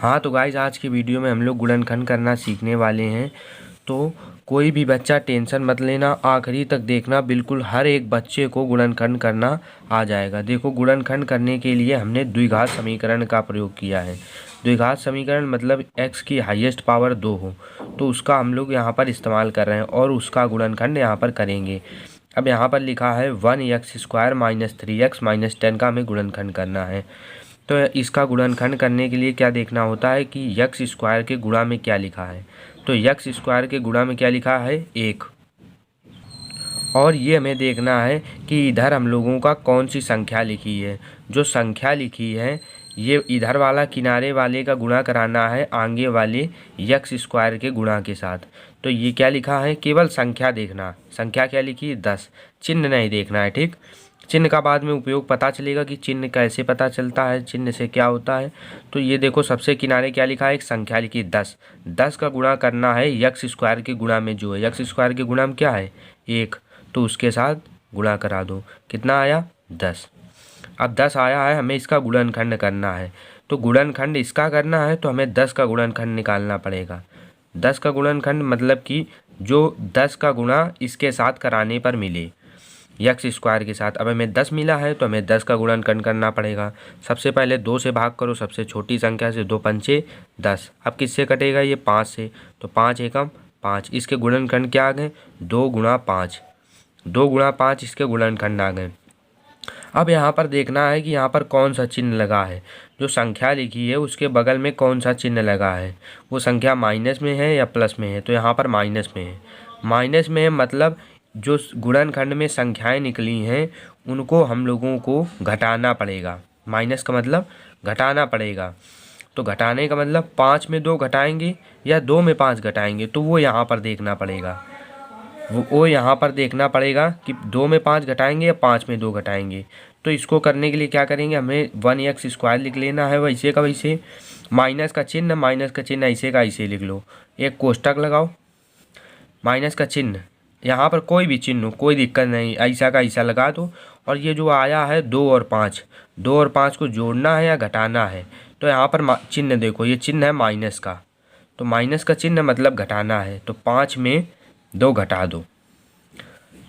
हाँ तो गाइस, आज की वीडियो में हम लोग गुणनखंड करना सीखने वाले हैं। तो कोई भी बच्चा टेंशन मत लेना, आखिरी तक देखना, बिल्कुल हर एक बच्चे को गुणनखंड करना आ जाएगा। देखो, गुणनखंड करने के लिए हमने द्विघात समीकरण का प्रयोग किया है। द्विघात समीकरण मतलब x की हाईएस्ट पावर 2 हो, तो उसका हम लोग यहाँ पर इस्तेमाल कर रहे हैं और उसका गुणनखंड यहाँ पर करेंगे। अब यहाँ पर लिखा है 1x² - 3x - 10 का हमें गुणनखंड करना है। तो इसका गुणनखंड करने के लिए क्या देखना होता है कि यक्स स्क्वायर के गुणा में क्या लिखा है। तो यक्स स्क्वायर के गुणा में क्या लिखा है 1, और ये हमें देखना है कि इधर हम लोगों का कौन सी संख्या लिखी है। जो संख्या लिखी है ये इधर वाला किनारे वाले का गुणा कराना है आगे वाले यक्स स्क्वायर के गुणा के साथ। तो ये क्या लिखा है, केवल संख्या देखना, संख्या क्या लिखी है 10, चिन्ह नहीं देखना है। ठीक, चिन्ह का बाद में उपयोग पता चलेगा कि चिन्ह कैसे पता चलता है, चिन्ह से क्या होता है। तो ये देखो, सबसे किनारे क्या लिखा है, एक संख्या लिखी है 10। 10 का गुणा करना है यक्स स्क्वायर के गुणा में, जो है यक्स स्क्वायर के गुणा में क्या है 1, तो उसके साथ गुणा करा दो। कितना आया 10। अब 10 आया है, हमें इसका गुणनखंड करना है। तो गुणनखंड इसका करना है तो हमें 10 का गुणनखंड निकालना पड़ेगा। 10 का गुणनखंड मतलब कि जो 10 का गुणा इसके साथ कराने पर मिले, यक्स स्क्वायर के साथ। अब हमें 10 मिला है तो हमें 10 का गुणनखंड करना पड़ेगा। सबसे पहले 2 से भाग करो, सबसे छोटी संख्या से, 2 पंचे 10। अब किससे कटेगा ये 5 से, तो 5 एकम 5। इसके गुणनखंड क्या आ गए 2 गुणा 5, 2 गुणा 5 इसके गुणनखंड आ गए। अब यहाँ पर देखना है कि यहाँ पर कौन सा चिन्ह लगा है। जो संख्या लिखी है उसके बगल में कौन सा चिन्ह लगा है, वो संख्या माइनस में है या प्लस में है। तो यहाँ पर माइनस में है, माइनस में है मतलब जो गुणनखंड में संख्याएं निकली हैं उनको हम लोगों को घटाना पड़ेगा। माइनस का मतलब घटाना पड़ेगा। तो घटाने का मतलब 5 में 2 घटाएंगे या 2 में 5 घटाएंगे, तो वो यहाँ पर देखना पड़ेगा। वो यहाँ पर देखना पड़ेगा कि 2 में 5 घटाएंगे या 5 में 2 घटाएंगे। तो इसको करने के लिए क्या करेंगे, हमें 1x² लिख लेना है वैसे का वैसे। माइनस का चिन्ह ऐसे का ऐसे लिख लो, एक कोष्टक लगाओ। माइनस का चिन्ह यहाँ पर कोई भी चिन्ह हो, कोई दिक्कत नहीं, ऐसा का ऐसा लगा दो। और ये जो आया है 2 और 5, 2 और 5 को जोड़ना है या घटाना है। तो यहाँ पर चिन्ह देखो, ये चिन्ह है माइनस का, तो माइनस का चिन्ह मतलब घटाना है। तो 5 में 2 घटा दो,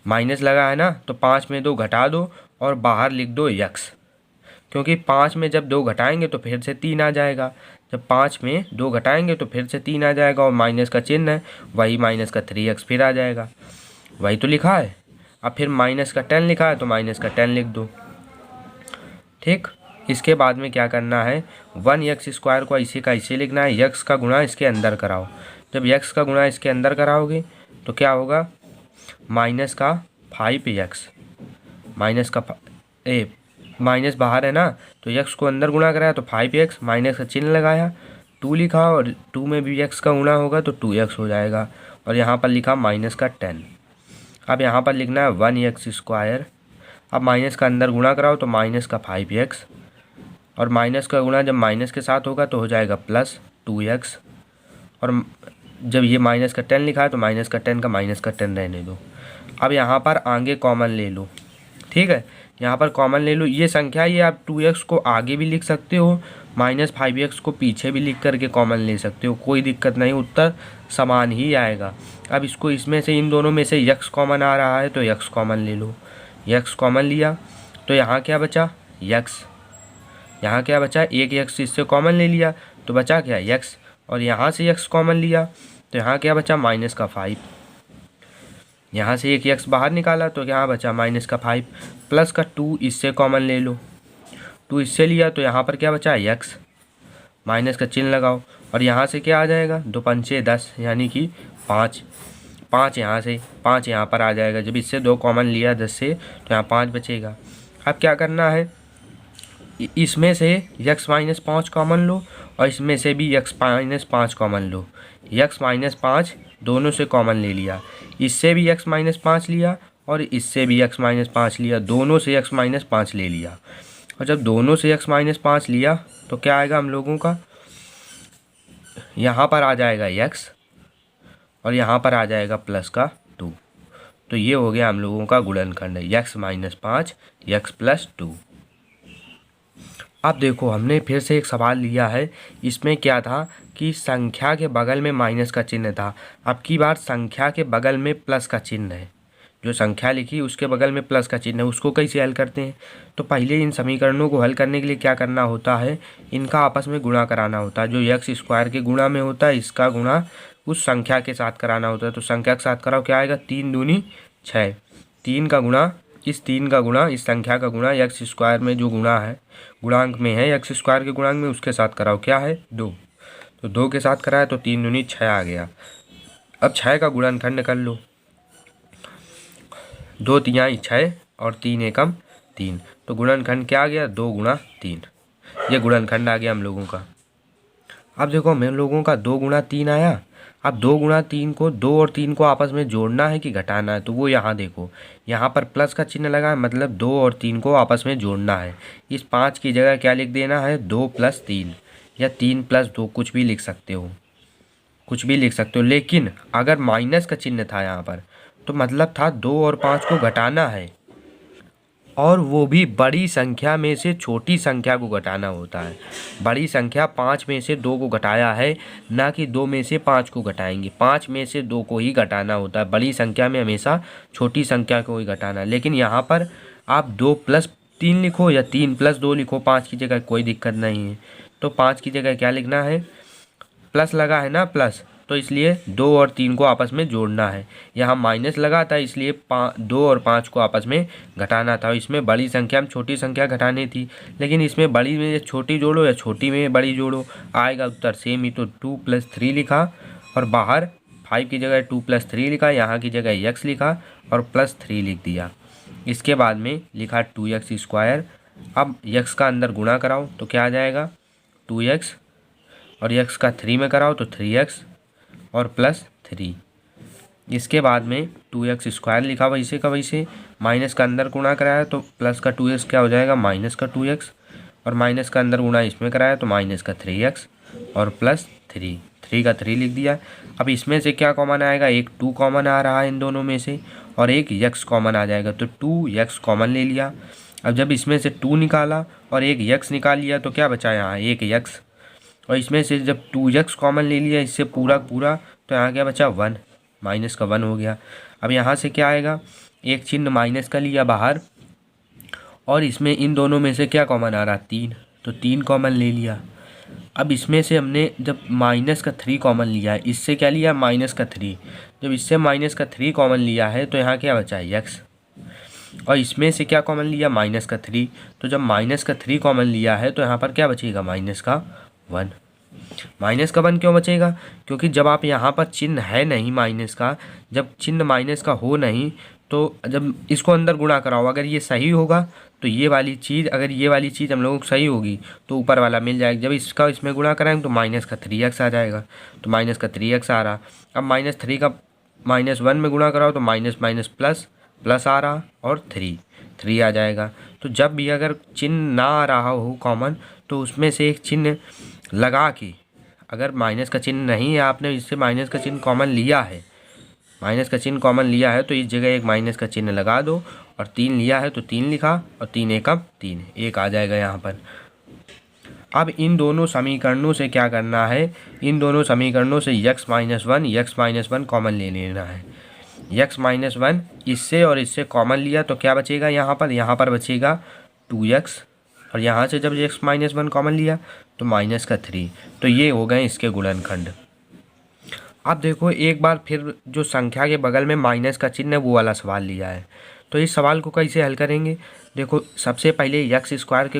माइनस लगा है ना, तो 5 में 2 घटा दो और बाहर लिख दो यक्स। क्योंकि 5 में जब 2 घटाएंगे तो फिर से 3 आ जाएगा, जब 5 में 2 घटाएंगे तो फिर से 3 आ जाएगा, और माइनस का चिन्ह है वही माइनस का 3x फिर आ जाएगा, वही तो लिखा है। अब फिर माइनस का 10 लिखा है तो माइनस का 10 लिख दो। ठीक, इसके बाद में क्या करना है, 1x² को ऐसे का ऐसे लिखना है, यक्स का गुणा इसके अंदर कराओ। जब यक्स का गुणा इसके अंदर कराओगे तो क्या होगा, माइनस का 5x, माइनस का माइनस बाहर है ना, तो यक्स को अंदर गुणा कराया तो 5x, माइनस का चिन्ह लगाया, 2 लिखा, और 2 में भी x का गुणा होगा तो 2x हो जाएगा, और यहाँ पर लिखा माइनस का 10। अब यहाँ पर लिखना है 1x²। अब माइनस का अंदर गुणा कराओ तो माइनस का 5x, और माइनस का गुणा जब माइनस के साथ होगा तो हो जाएगा प्लस 2x, और जब ये माइनस का 10 लिखा है तो माइनस का 10 का माइनस का 10 रहने दो। अब यहाँ पर आगे कॉमन ले लो। ठीक है, यहाँ पर कॉमन ले लो, ये संख्या ये आप 2x को आगे भी लिख सकते हो, -5x को पीछे भी लिख करके कॉमन ले सकते हो, कोई दिक्कत नहीं, उत्तर समान ही आएगा। अब इसको इसमें से इन दोनों में से x कॉमन आ रहा है तो x कॉमन ले लो, x कॉमन लिया तो यहाँ क्या बचा x, यहाँ क्या बचा एक x इससे कॉमन ले लिया तो बचा क्या x, और यहाँ से x कॉमन लिया तो यहाँ क्या बचा माइनस का 5, यहाँ से एक x बाहर निकाला तो यहाँ बचा माइनस का 5, प्लस का 2 इससे कॉमन ले लो, 2 इससे लिया तो यहाँ पर क्या बचा x, माइनस का चिन्ह लगाओ, और यहाँ से क्या आ जाएगा 2 पंचे 10 यानी कि 5, 5 यहाँ से 5 यहाँ पर आ जाएगा। जब इससे 2 कॉमन लिया 10 से तो यहाँ 5 बचेगा। अब क्या करना है, इसमें से x-5 कॉमन लो और इसमें से भी x-5 कॉमन लो। x-5 दोनों से कॉमन ले लिया, इससे भी x-5 लिया और इससे भी x-5 लिया, दोनों से x-5 ले लिया। और जब दोनों से x-5 लिया तो क्या आएगा हम लोगों का, यहाँ पर आ जाएगा x और यहाँ पर आ जाएगा प्लस का 2। तो ये हो गया हम लोगों का गुणनखंड, x-5 x + 2। अब देखो हमने फिर से एक सवाल लिया है। इसमें क्या था कि संख्या के बगल में माइनस का चिन्ह था, अब की बार संख्या के बगल में प्लस का चिन्ह है। जो संख्या लिखी उसके बगल में प्लस का चिन्ह है, उसको कैसे हल करते हैं? तो पहले इन समीकरणों को हल करने के लिए क्या करना होता है, इनका आपस में गुणा कराना होता है। जो एक्स स्क्वायर के गुणा में होता है, इसका गुणा उस संख्या के साथ कराना होता है। तो संख्या के साथ कराओ, क्या आएगा? 3 दूनी 6। 3 का गुणा इस 3 का गुणा इस संख्या का गुणा एक्स स्क्वायर में जो गुणा है, गुणांक में है एक्स स्क्वायर के गुणांक में, उसके साथ कराओ, क्या है? 2। तो 2 के साथ कराया तो 3 दूनी 6 आ गया। अब 6 का गुणनखंड कर लो। 2 तिहाई 6 और 3 एकम 3। तो गुणनखंड क्या आ गया? 2 गुणा 3। ये गुणनखंड आ गया हम लोगों का। अब देखो हम लोगों का 2 गुणा 3 आया। अब 2 गुणा 3 को 2 और 3 को आपस में जोड़ना है कि घटाना है? तो वो यहाँ देखो, यहाँ पर प्लस का चिन्ह लगा है, मतलब 2 और 3 को आपस में जोड़ना है। इस 5 की जगह क्या लिख देना है? 2 + 3 या 3 + 2, कुछ भी लिख सकते हो, कुछ भी लिख सकते हो। लेकिन अगर माइनस का चिन्ह था यहाँ पर, तो मतलब था 2 और 5 को घटाना है, और वो भी बड़ी संख्या में से छोटी संख्या को घटाना होता है। बड़ी संख्या 5 में से 2 को घटाया है, ना कि 2 में से 5 को घटाएंगे। 5 में से 2 को ही घटाना होता है। बड़ी संख्या में हमेशा छोटी संख्या को ही घटाना है। लेकिन यहाँ पर आप 2 + 3 लिखो या 3 + 2 लिखो, 5 की जगह कोई दिक्कत नहीं है। तो 5 की जगह क्या लिखना है? प्लस लगा है ना, प्लस, तो इसलिए 2 और 3 को आपस में जोड़ना है। यहाँ माइनस लगा था, इसलिए 2 और 5 को आपस में घटाना था। इसमें बड़ी संख्या में छोटी संख्या घटानी थी, लेकिन इसमें बड़ी में छोटी जोड़ो या छोटी में बड़ी जोड़ो, आएगा उत्तर सेम ही। तो 2 + 3 लिखा, और बाहर 5 की जगह 2 + 3 लिखा, यहाँ की जगह x लिखा और +3 लिख दिया। इसके बाद में लिखा 2x²। अब x का अंदर गुणा कराओ तो क्या आ जाएगा? 2x, और x का 3 में कराओ तो 3x और +3। इसके बाद में 2x² लिखा वैसे का वैसे, माइनस का अंदर गुणा कराया तो प्लस का 2x क्या हो जाएगा? माइनस का 2x, और माइनस का अंदर गुणा इसमें कराया तो माइनस का 3x और +3। 3 का 3 लिख दिया। अब इसमें से क्या कॉमन आएगा? एक 2 कॉमन आ रहा है इन दोनों में से, और एक x कॉमन आ जाएगा, तो 2x कॉमन ले लिया। अब जब इसमें से 2 निकाला और एक x निकाल लिया तो क्या बचा यहाँ? एक x, और इसमें से जब 2x कॉमन ले लिया इससे पूरा पूरा, तो यहाँ क्या बचा? 1, माइनस का 1 हो गया। अब यहाँ से क्या आएगा? एक चिन्ह माइनस का लिया बाहर, और इसमें इन दोनों में से क्या कॉमन आ रहा? 3, तो 3 कॉमन ले लिया। अब इसमें से हमने जब माइनस का 3 कॉमन लिया है, इससे क्या लिया? माइनस का 3। जब इससे माइनस का 3 कॉमन लिया है तो यहाँ क्या बचा? x, और इसमें से क्या कॉमन लिया? माइनस का 3। तो जब माइनस का 3 कॉमन लिया है तो यहाँ पर क्या बचेगा? माइनस का 1। माइनस का 1 क्यों बचेगा? क्योंकि जब आप यहाँ पर चिन्ह है नहीं माइनस का, जब चिन्ह माइनस का हो नहीं, तो जब इसको अंदर गुणा कराओ, अगर ये सही होगा तो ये वाली चीज़, अगर ये वाली चीज़ हम लोगों को सही होगी तो ऊपर वाला मिल जाएगा। जब इसका इसमें गुणा कराएंगे तो माइनस का 3x आ जाएगा, तो माइनस का 3x आ रहा। अब -3 का -1 में गुणा कराओ तो माइनस माइनस प्लस प्लस आ रहा, और 3 आ जाएगा। तो जब भी अगर चिन्ह ना आ रहा हो कॉमन, तो उसमें से एक चिन्ह लगा के, अगर माइनस का चिन्ह नहीं है, आपने इससे माइनस का चिन्ह कॉमन लिया है, माइनस का चिन्ह कॉमन लिया है, तो इस जगह एक माइनस का चिन्ह लगा दो, और 3 लिया है तो 3 लिखा, और 3 एकम 3, 1 आ जाएगा यहाँ पर। अब इन दोनों समीकरणों से क्या करना है? इन दोनों समीकरणों से x - 1 कॉमन ले लेना है। x - 1 इससे और इससे कॉमन लिया तो क्या बचेगा यहाँ पर? यहाँ पर बचेगा 2x, और यहाँ से जब x - 1 कॉमन लिया तो माइनस का 3। तो ये हो गए इसके गुणनखंड। अब देखो एक बार फिर जो संख्या के बगल में माइनस का चिन्ह है वो वाला सवाल लिया है, तो इस सवाल को कैसे हल करेंगे? देखो सबसे पहले x² के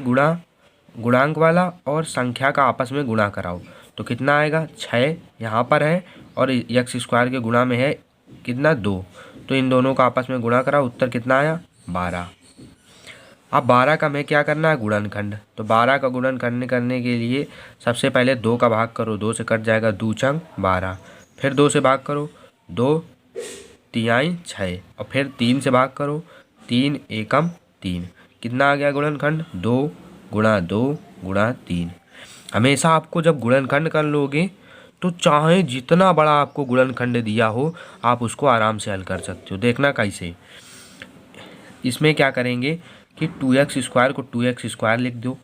गुणांक वाला और संख्या का आपस में गुणा कराओ तो कितना आएगा? 6 यहाँ पर है, और x² के गुणा में है कितना? 2, तो इन दोनों का आपस में गुणा कराओ, उत्तर कितना आया? 12। अब 12 का हमें क्या करना है? गुणनखंड। तो 12 का गुणनखंड करने के लिए सबसे पहले 2 का भाग करो, 2 से कट जाएगा 2 चंग 12, फिर 2 से भाग करो, 2 तिहाई 6, और फिर 3 से भाग करो, 3 एकम 3। कितना आ गया गुणनखंड? 2 गुणा 2 गुणा 3। हमेशा आपको जब गुणनखंड कर लोगे तो चाहे जितना बड़ा आपको गुणनखंड दिया हो, आप उसको आराम से हल कर सकते हो। देखना कैसे। इसमें क्या करेंगे कि 2x² को 2x² लिख दो,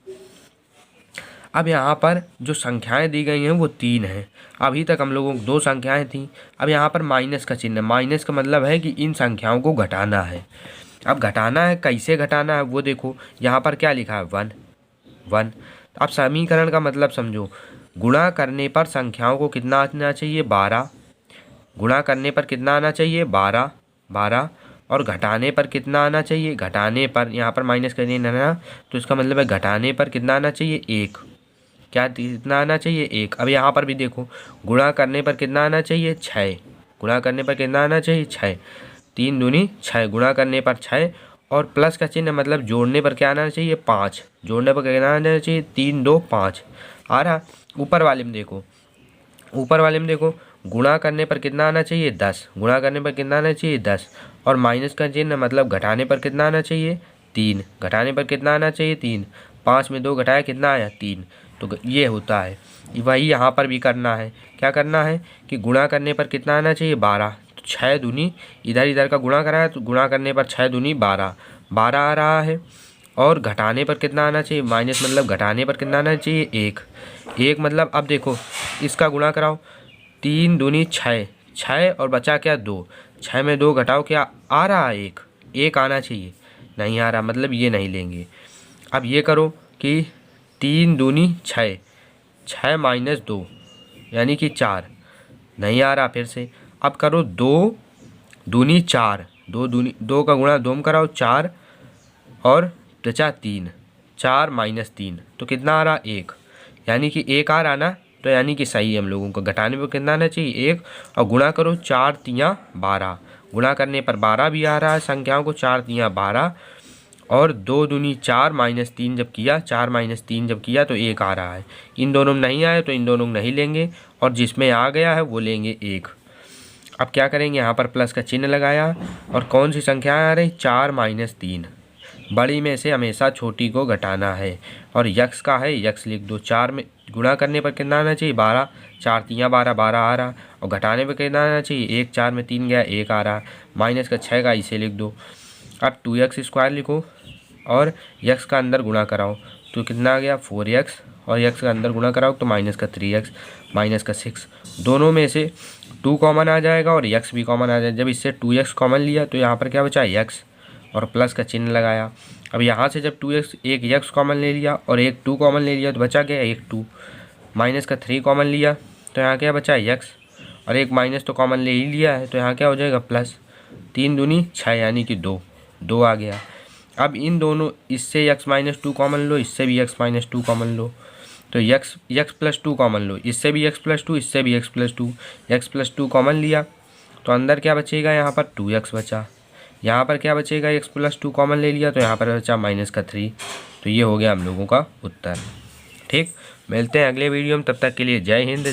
अब यहाँ पर जो संख्याएं दी गई हैं वो 3 हैं। अभी तक हम लोगों को 2 संख्याएं थीं। अब यहाँ पर माइनस का चिन्ह, माइनस का मतलब है कि इन संख्याओं को घटाना है। अब घटाना है, कैसे घटाना है वो देखो। यहाँ पर क्या लिखा है 1 1। अब समीकरण का मतलब समझो। गुणा करने पर संख्याओं को कितना आना चाहिए 12। गुणा करने पर कितना आना चाहिए 12 12। और घटाने पर कितना आना चाहिए, घटाने पर यहाँ पर माइनस करने ना, तो इसका मतलब है घटाने पर कितना आना चाहिए 1। क्या कितना आना चाहिए 1। अब यहाँ पर भी देखो, गुणा करने पर कितना आना चाहिए 6। गुणा करने पर कितना आना चाहिए 6। 3 दूनी 6, गुणा करने पर 6। और प्लस का चिन्ह मतलब जोड़ने पर क्या आना चाहिए 5। जोड़ने पर कितना आना चाहिए 3 2 5 आ रहा। ऊपर वाले में देखो, ऊपर वाले में देखो, गुणा करने पर कितना आना चाहिए 10। गुणा करने पर कितना आना चाहिए 10। और माइनस का चिन्ह मतलब घटाने पर कितना आना चाहिए 3। घटाने पर कितना आना चाहिए 3। 5 में 2 घटाया कितना आया 3। तो ये होता है। वही यहाँ पर भी करना है। क्या करना है कि गुणा करने पर कितना आना चाहिए 12। तो 6 दूनी, इधर इधर का गुणा कराया तो गुणा करने पर 6 दूनी 12 12 आ रहा है। और घटाने पर कितना आना चाहिए, माइनस मतलब घटाने पर कितना आना चाहिए 1 1। मतलब अब देखो इसका गुणा कराओ, 3 दूनी 6 6 और बचा क्या 2। 6 में 2 घटाओ, क्या आ रहा है 1 1 आना चाहिए, नहीं आ रहा, मतलब ये नहीं लेंगे। अब ये करो कि 3 दूनी 6 6 माइनस 2 यानी कि 4, नहीं आ रहा। फिर से अब करो 2 दूनी 4, 2 दूनी 2 का गुणा 2 में कराओ 4 और बचा 3, 4 माइनस 3 तो कितना आ रहा 1, यानी कि 1 आ रहा ना। तो यानी कि सही है हम लोगों को। घटाने पर कितना आना चाहिए 1 और गुणा करो 4 3 12। गुणा करने पर 12 भी आ रहा है संख्याओं को, 4 3 12। और 2 दूनी 4 माइनस 3 जब किया, 4 माइनस 3 जब किया तो 1 आ रहा है। इन दोनों में नहीं आया तो इन दोनों में नहीं लेंगे, और जिसमें आ गया है वो लेंगे 1। अब क्या करेंगे, यहाँ पर प्लस का चिन्ह लगाया और कौन सी संख्या आ रही 4 माइनस 3। बड़ी में से हमेशा छोटी को घटाना है। और यक्स का है, यक्स लिख दो। 4 में गुणा करने पर कितना आना चाहिए 12, 4 3 12 12 आ रहा। और घटाने पर कितना आना चाहिए 1, 4 में 3 गया 1 आ रहा। माइनस का 6 का इसे लिख दो। अब 2x² लिखो और यक्स का अंदर गुणा कराओ तो कितना आ गया 4x, और यक्स का अंदर गुणा कराओ तो माइनस का 3x माइनस का 6। दोनों में से 2 कॉमन आ जाएगा और यक्स भी कॉमन आ जाएगा। जब इससे 2x कॉमन लिया तो यहाँ पर क्या बचा x और प्लस का चिन्ह लगाया। अब यहाँ से जब 2x, एक यक्स कॉमन ले लिया और एक 2 कॉमन ले लिया तो बचा क्या 1 2। माइनस का 3 कॉमन लिया तो यहाँ क्या बचा x, और एक माइनस तो कॉमन ले ही लिया है तो यहाँ क्या हो जाएगा प्लस। 3 दूनी 6 यानी कि 2 2 आ गया। अब इन दोनों, इससे x माइनस 2 कॉमन लो, इससे भी x माइनस 2 कॉमन लो तो x प्लस 2 कॉमन लो, इससे भी x प्लस 2, इससे भी x plus 2। x plus 2 common लिया तो अंदर क्या बचेगा, यहाँ पर 2x बचा। यहाँ पर क्या बचेगा, x प्लस 2 कॉमन ले लिया तो यहाँ पर बचा माइनस का 3। तो ये हो गया हम लोगों का उत्तर। ठीक, मिलते हैं अगले वीडियो में, तब तक के लिए जय हिंद।